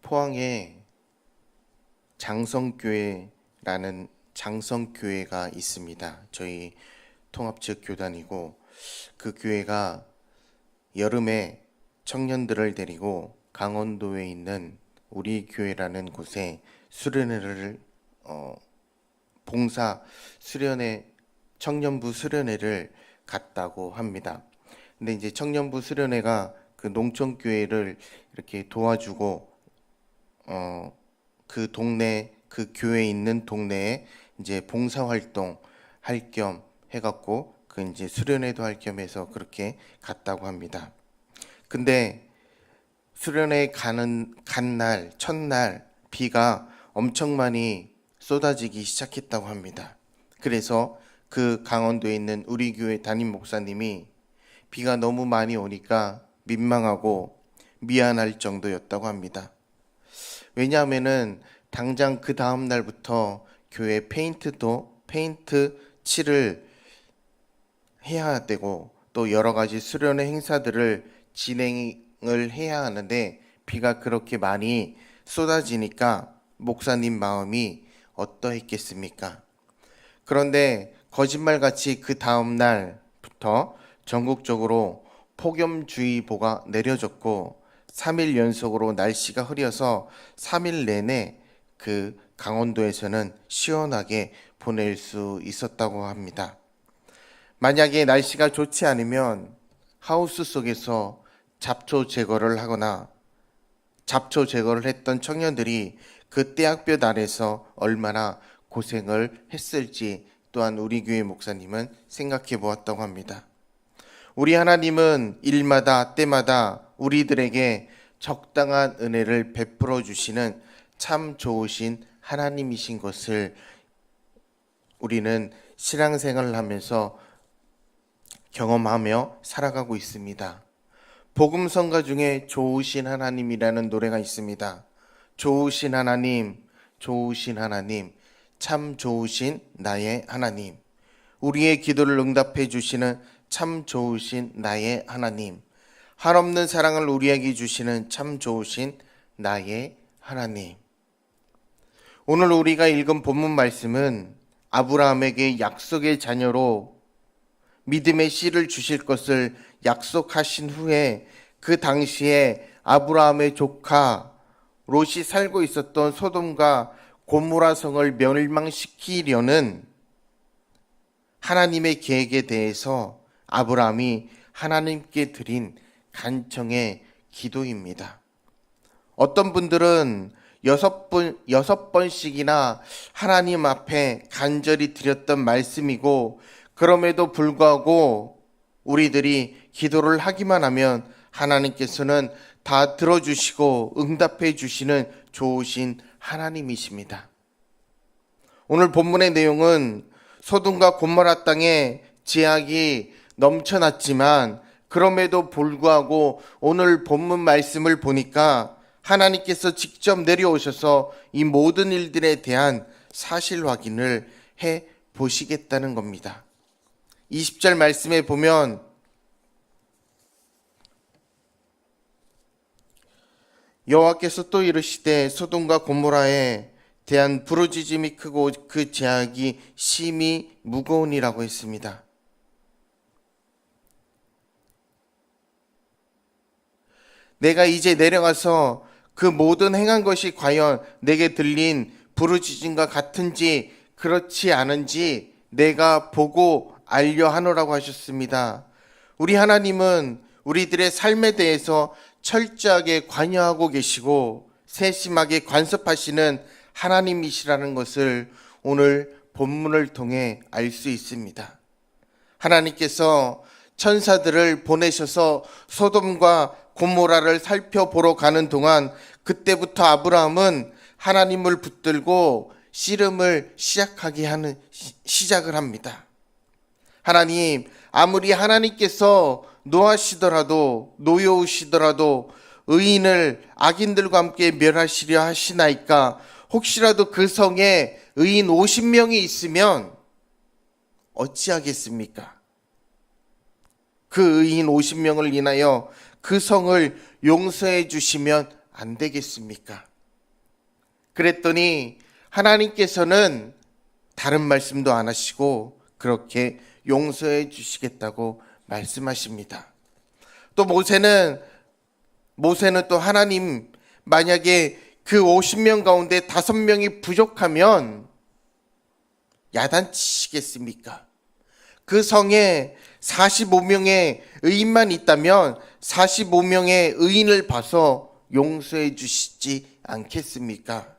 포항에 장성교회라는 장성교회가 있습니다. 저희 통합 측 교단이고, 그 교회가 여름에 청년들을 데리고 강원도에 있는 우리 교회라는 곳에 수련회를 봉사 수련회, 청년부 수련회를 갔다고 합니다. 근데 이제 청년부 수련회가 그 농촌교회를 이렇게 도와주고 그 동네, 그 교회 있는 동네에 이제 봉사활동 할 겸 해갖고 그 이제 수련회도 할 겸 해서 그렇게 갔다고 합니다. 근데 수련회 간 날, 첫날 비가 엄청 많이 쏟아지기 시작했다고 합니다. 그래서 그 강원도에 있는 우리 교회 담임 목사님이 비가 너무 많이 오니까 민망하고 미안할 정도였다고 합니다. 왜냐하면은 당장 그 다음 날부터 교회 페인트 칠을 해야 되고 또 여러 가지 수련회 행사들을 진행을 해야 하는데 비가 그렇게 많이 쏟아지니까 목사님 마음이 어떠했겠습니까? 그런데 거짓말같이 그 다음 날부터 전국적으로 폭염주의보가 내려졌고 3일 연속으로 날씨가 흐려서 3일 내내 그 강원도에서는 시원하게 보낼 수 있었다고 합니다. 만약에 날씨가 좋지 않으면 하우스 속에서 잡초 제거를 하거나 잡초 제거를 했던 청년들이 그 떼약볕 아래서 얼마나 고생을 했을지 또한 우리 교회 목사님은 생각해 보았다고 합니다. 우리 하나님은 일마다 때마다 우리들에게 적당한 은혜를 베풀어 주시는 참 좋으신 하나님이신 것을 우리는 신앙생활을 하면서 경험하며 살아가고 있습니다. 복음성가 중에 좋으신 하나님이라는 노래가 있습니다. 좋으신 하나님, 좋으신 하나님, 참 좋으신 나의 하나님, 우리의 기도를 응답해 주시는 참 좋으신 나의 하나님, 한없는 사랑을 우리에게 주시는 참 좋으신 나의 하나님. 오늘 우리가 읽은 본문 말씀은 아브라함에게 약속의 자녀로 믿음의 씨를 주실 것을 약속하신 후에 그 당시에 아브라함의 조카 롯이 살고 있었던 소돔과 고모라 성을 멸망시키려는 하나님의 계획에 대해서 아브라함이 하나님께 드린 간청의 기도입니다. 어떤 분들은 6번씩이나 하나님 앞에 간절히 드렸던 말씀이고, 그럼에도 불구하고 우리들이 기도를 하기만 하면 하나님께서는 다 들어주시고 응답해 주시는 좋으신 하나님이십니다. 오늘 본문의 내용은 소돔과 고모라 땅에 죄악이 넘쳐났지만 그럼에도 불구하고 오늘 본문 말씀을 보니까 하나님께서 직접 내려오셔서 이 모든 일들에 대한 사실 확인을 해 보시겠다는 겁니다. 20절 말씀에 보면 여호와께서 또 이르시되 소돔과 고모라에 대한 부르짖음이 크고 그 죄악이 심히 무거우니라고 했습니다. 내가 이제 내려가서 그 모든 행한 것이 과연 내게 들린 부르짖음과 같은지 그렇지 않은지 내가 보고 알려하노라고 하셨습니다. 우리 하나님은 우리들의 삶에 대해서 철저하게 관여하고 계시고 세심하게 간섭하시는 하나님이시라는 것을 오늘 본문을 통해 알 수 있습니다. 하나님께서 천사들을 보내셔서 소돔과 고모라를 살펴보러 가는 동안 그때부터 아브라함은 하나님을 붙들고 씨름을 시작을 합니다. 하나님, 아무리 하나님께서 노여우시더라도 의인을 악인들과 함께 멸하시려 하시나이까? 혹시라도 그 성에 의인 50명이 있으면 어찌하겠습니까? 그 의인 50명을 인하여 그 성을 용서해 주시면 안 되겠습니까? 그랬더니 하나님께서는 다른 말씀도 안 하시고 그렇게 용서해 주시겠다고 말씀하십니다. 또 모세는 또 하나님 만약에 그 50명 가운데 5명이 부족하면 야단치시겠습니까? 그 성에 45명의 의인만 있다면 45명의 의인을 봐서 용서해 주시지 않겠습니까?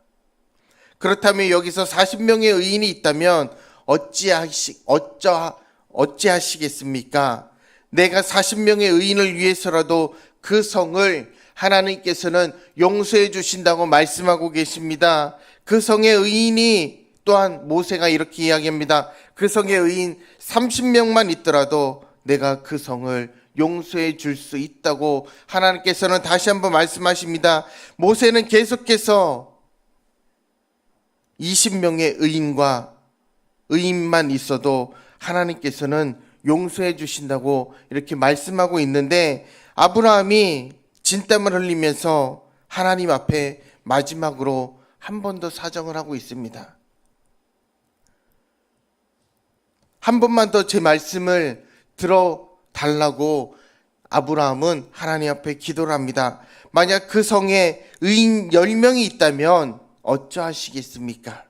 그렇다면 여기서 40명의 의인이 있다면 어찌하시겠습니까? 내가 40명의 의인을 위해서라도 그 성을 하나님께서는 용서해 주신다고 말씀하고 계십니다. 그 성의 의인이 또한 모세가 이렇게 이야기합니다. 그 성의 의인 30명만 있더라도 내가 그 성을 용서해 줄 수 있다고 하나님께서는 다시 한번 말씀하십니다. 모세는 계속해서 20명의 의인만 있어도 하나님께서는 용서해 주신다고 이렇게 말씀하고 있는데, 아브라함이 진땀을 흘리면서 하나님 앞에 마지막으로 한 번 더 사정을 하고 있습니다. 한 번만 더 제 말씀을 들어달라고 아브라함은 하나님 앞에 기도를 합니다. 만약 그 성에 의인 10명이 있다면 어쩌하시겠습니까?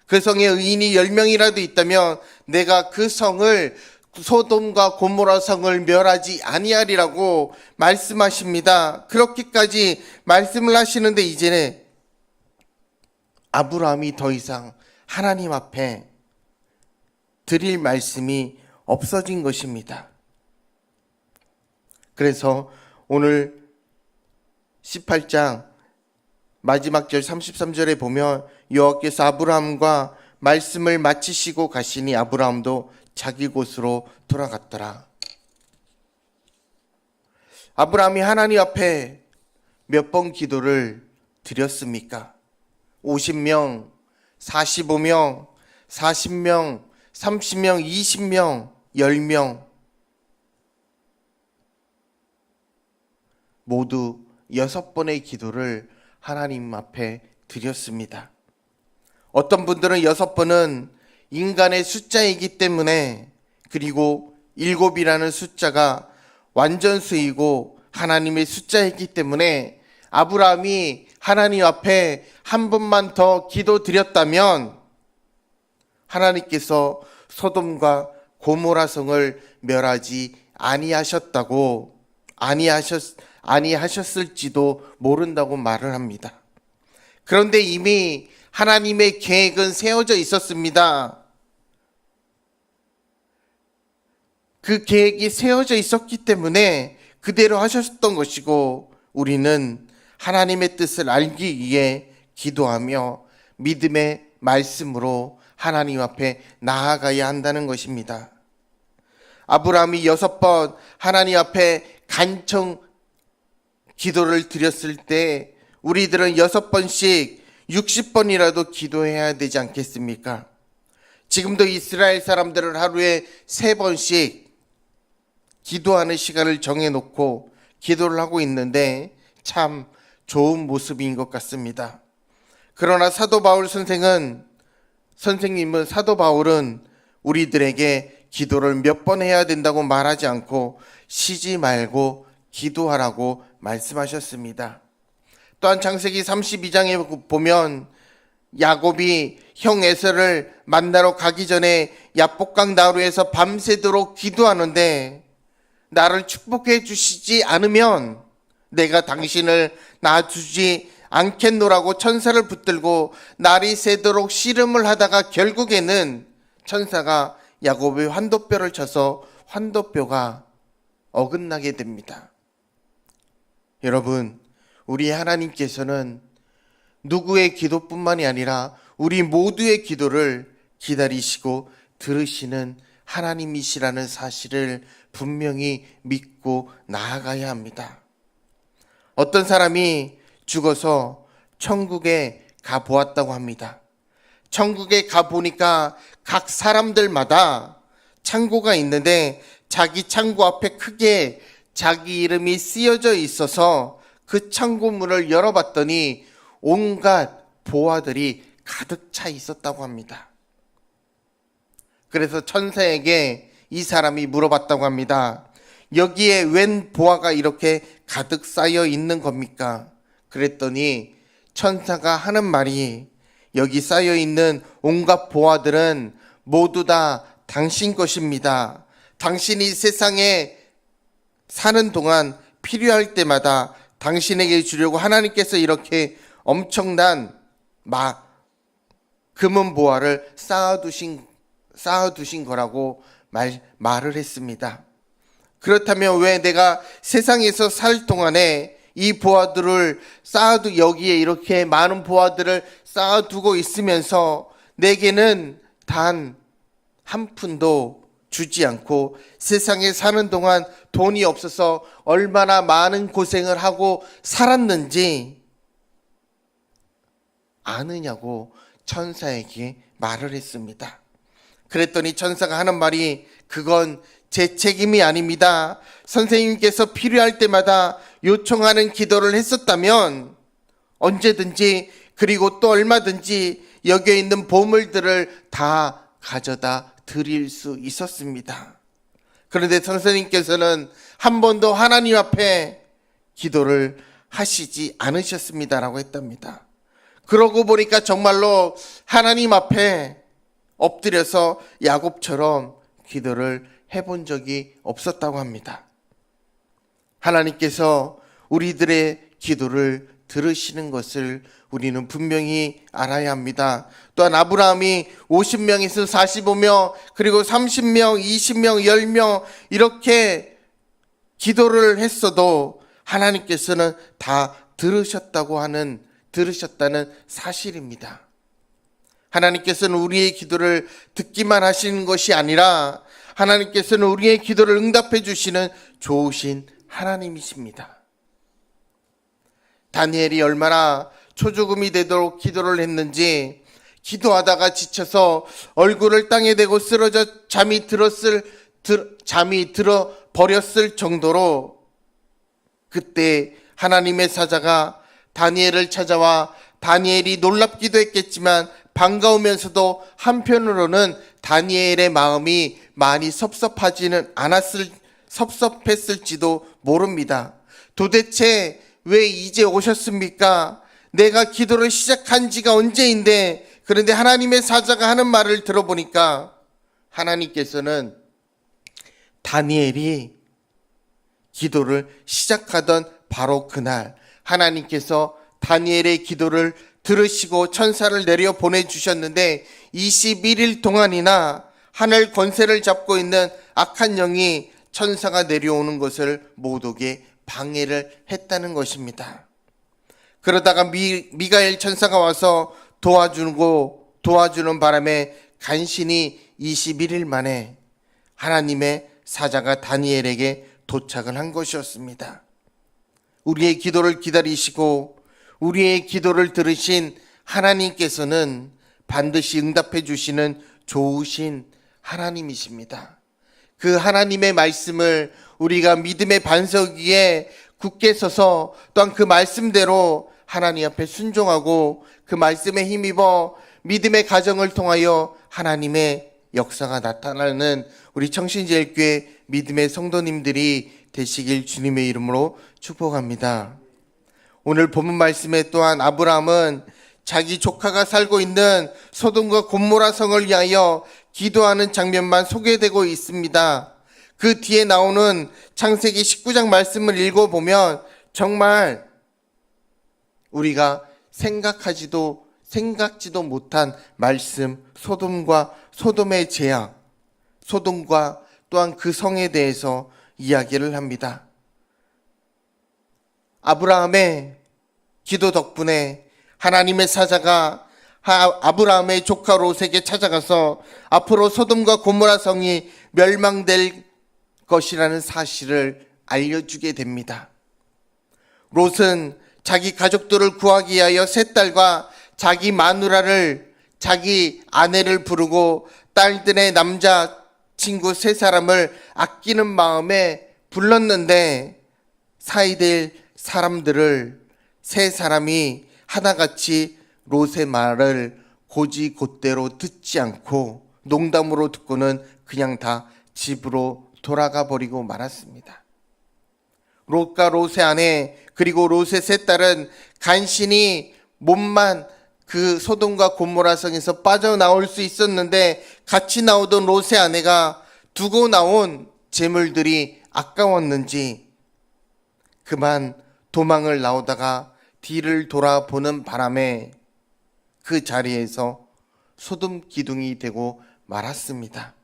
그 성에 의인이 10명이라도 있다면 내가 그 성을, 소돔과 고모라 성을 멸하지 아니하리라고 말씀하십니다. 그렇게까지 말씀을 하시는데 이제는 아브라함이 더 이상 하나님 앞에 드릴 말씀이 없어진 것입니다. 그래서 오늘 18장 마지막 절 33절에 보면 여호와께서 아브라함과 말씀을 마치시고 가시니 아브라함도 자기 곳으로 돌아갔더라. 아브라함이 하나님 앞에 몇 번 기도를 드렸습니까? 50명, 45명, 40명, 30명, 20명, 10명 모두 6번의 기도를 하나님 앞에 드렸습니다. 어떤 분들은 6번은 인간의 숫자이기 때문에, 그리고 7이라는 숫자가 완전수이고 하나님의 숫자이기 때문에 아브라함이 하나님 앞에 한 번만 더 기도드렸다면 하나님께서 소돔과 고모라 성을 멸하지 아니하셨을지도 모른다고 말을 합니다. 그런데 이미 하나님의 계획은 세워져 있었습니다. 그 계획이 세워져 있었기 때문에 그대로 하셨던 것이고, 우리는 하나님의 뜻을 알기 위해 기도하며 믿음의 말씀으로 하나님 앞에 나아가야 한다는 것입니다. 아브라함이 6번 하나님 앞에 간청 기도를 드렸을 때 우리들은 6번씩 60번이라도 기도해야 되지 않겠습니까? 지금도 이스라엘 사람들은 하루에 3번씩 기도하는 시간을 정해놓고 기도를 하고 있는데 참 좋은 모습인 것 같습니다. 그러나 사도 바울은 우리들에게 기도를 몇 번 해야 된다고 말하지 않고 쉬지 말고 기도하라고 말씀하셨습니다. 또한 창세기 32장에 보면 야곱이 형 에서를 만나러 가기 전에 야복강 나루에서 밤새도록 기도하는데, 나를 축복해 주시지 않으면 내가 당신을 놔두지 않겠노라고 천사를 붙들고 날이 새도록 씨름을 하다가 결국에는 천사가 야곱의 환도뼈를 쳐서 환도뼈가 어긋나게 됩니다. 여러분, 우리 하나님께서는 누구의 기도뿐만이 아니라 우리 모두의 기도를 기다리시고 들으시는 하나님이시라는 사실을 분명히 믿고 나아가야 합니다. 어떤 사람이 죽어서 천국에 가보았다고 합니다. 천국에 가보니까 각 사람들마다 창고가 있는데 자기 창고 앞에 크게 자기 이름이 쓰여져 있어서 그 창고 문을 열어봤더니 온갖 보화들이 가득 차 있었다고 합니다. 그래서 천사에게 이 사람이 물어봤다고 합니다. 여기에 웬 보화가 이렇게 가득 쌓여 있는 겁니까? 그랬더니 천사가 하는 말이, 여기 쌓여 있는 온갖 보화들은 모두 다 당신 것입니다. 당신이 세상에 사는 동안 필요할 때마다 당신에게 주려고 하나님께서 이렇게 엄청난 금은 보화를 쌓아두신 거라고 말을 했습니다. 그렇다면 왜 내가 세상에서 살 동안에 이 보화들을 여기에 이렇게 많은 보화들을 쌓아두고 있으면서 내게는 단 한 푼도 주지 않고 세상에 사는 동안 돈이 없어서 얼마나 많은 고생을 하고 살았는지 아느냐고 천사에게 말을 했습니다. 그랬더니 천사가 하는 말이, 그건 제 책임이 아닙니다. 선생님께서 필요할 때마다 요청하는 기도를 했었다면 언제든지, 그리고 또 얼마든지 여기에 있는 보물들을 다 가져다 드릴 수 있었습니다. 그런데 선생님께서는 한 번도 하나님 앞에 기도를 하시지 않으셨습니다라고 했답니다. 그러고 보니까 정말로 하나님 앞에 엎드려서 야곱처럼 기도를 해본 적이 없었다고 합니다. 하나님께서 우리들의 기도를 들으시는 것을 우리는 분명히 알아야 합니다. 또한 아브라함이 50명에서 45명, 그리고 30명, 20명, 10명 이렇게 기도를 했어도 하나님께서는 다 들으셨다는 사실입니다. 하나님께서는 우리의 기도를 듣기만 하시는 것이 아니라 하나님께서는 우리의 기도를 응답해 주시는 좋으신 하나님이십니다. 다니엘이 얼마나 초조금이 되도록 기도를 했는지, 기도하다가 지쳐서 얼굴을 땅에 대고 쓰러져 잠이 들어버렸을 정도로 그때 하나님의 사자가 다니엘을 찾아와 다니엘이 놀랍기도 했겠지만 반가우면서도 한편으로는 다니엘의 마음이 많이 섭섭했을지도 모릅니다. 도대체 왜 이제 오셨습니까? 내가 기도를 시작한 지가 언제인데, 그런데 하나님의 사자가 하는 말을 들어보니까 하나님께서는 다니엘이 기도를 시작하던 바로 그날 하나님께서 다니엘의 기도를 들으시고 천사를 내려 보내주셨는데 21일 동안이나 하늘 권세를 잡고 있는 악한 영이 천사가 내려오는 것을 못 오게 방해를 했다는 것입니다. 그러다가 미가엘 천사가 와서 도와주는 바람에 간신히 21일 만에 하나님의 사자가 다니엘에게 도착을 한 것이었습니다. 우리의 기도를 기다리시고 우리의 기도를 들으신 하나님께서는 반드시 응답해 주시는 좋으신 하나님이십니다. 그 하나님의 말씀을 우리가 믿음의 반석 위에 굳게 서서 또한 그 말씀대로 하나님 앞에 순종하고 그 말씀에 힘입어 믿음의 가정을 통하여 하나님의 역사가 나타나는 우리 청신제일교회 믿음의 성도님들이 되시길 주님의 이름으로 축복합니다. 오늘 본문 말씀에 또한 아브라함은 자기 조카가 살고 있는 소돔과 곰모라 성을 위하여 기도하는 장면만 소개되고 있습니다. 그 뒤에 나오는 창세기 19장 말씀을 읽어보면 정말 우리가 생각지도 못한 말씀, 소돔의 재앙, 소돔과 또한 그 성에 대해서 이야기를 합니다. 아브라함의 기도 덕분에 하나님의 사자가 아브라함의 조카 롯에게 찾아가서 앞으로 소돔과 고모라 성이 멸망될 것이라는 사실을 알려주게 됩니다. 롯은 자기 가족들을 구하기 위하여 세 딸과 자기 마누라를, 자기 아내를 부르고 딸들의 남자 친구 세 사람을 아끼는 마음에 불렀는데 사이될 사람들을 세 사람이 하나같이 롯의 말을 고지곧대로 듣지 않고 농담으로 듣고는 그냥 다 집으로 돌아가 버리고 말았습니다. 롯과 롯의 아내 그리고 롯의 세 딸은 간신히 몸만 그 소돔과 고모라 성에서 빠져나올 수 있었는데 같이 나오던 롯의 아내가 두고 나온 재물들이 아까웠는지 그만 도망을 나오다가 뒤를 돌아보는 바람에 그 자리에서 소돔 기둥이 되고 말았습니다.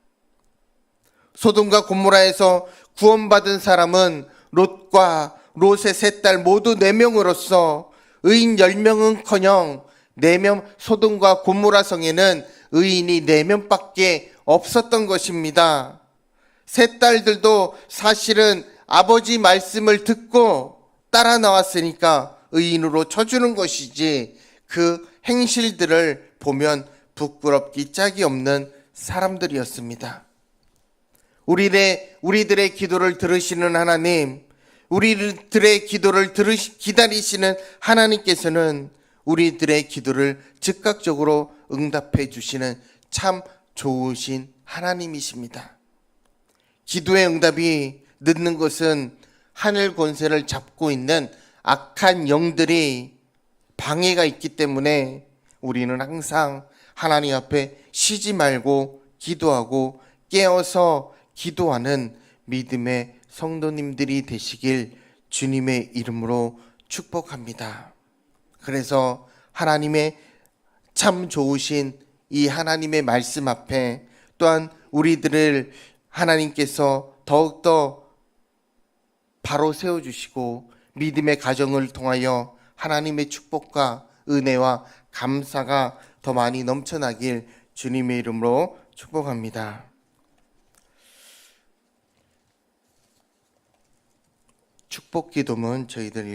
소돔과 고모라에서 구원받은 사람은 롯과 롯의 세 딸 모두 4명으로서 의인 10명은커녕 4명 소돔과 고모라 성에는 의인이 4명밖에 없었던 것입니다. 세 딸들도 사실은 아버지 말씀을 듣고 따라 나왔으니까 의인으로 쳐주는 것이지 그 행실들을 보면 부끄럽기 짝이 없는 사람들이었습니다. 우리들의 기도를 들으시는 하나님, 우리들의 기도를 기다리시는 하나님께서는 우리들의 기도를 즉각적으로 응답해 주시는 참 좋으신 하나님이십니다. 기도의 응답이 늦는 것은 하늘 권세를 잡고 있는 악한 영들이 방해가 있기 때문에 우리는 항상 하나님 앞에 쉬지 말고 기도하고 깨어서 기도하는 믿음의 성도님들이 되시길 주님의 이름으로 축복합니다. 그래서 하나님의 참 좋으신 이 하나님의 말씀 앞에 또한 우리들을 하나님께서 더욱더 바로 세워주시고 믿음의 가정을 통하여 하나님의 축복과 은혜와 감사가 더 많이 넘쳐나길 주님의 이름으로 축복합니다. 축복 기도문 저희들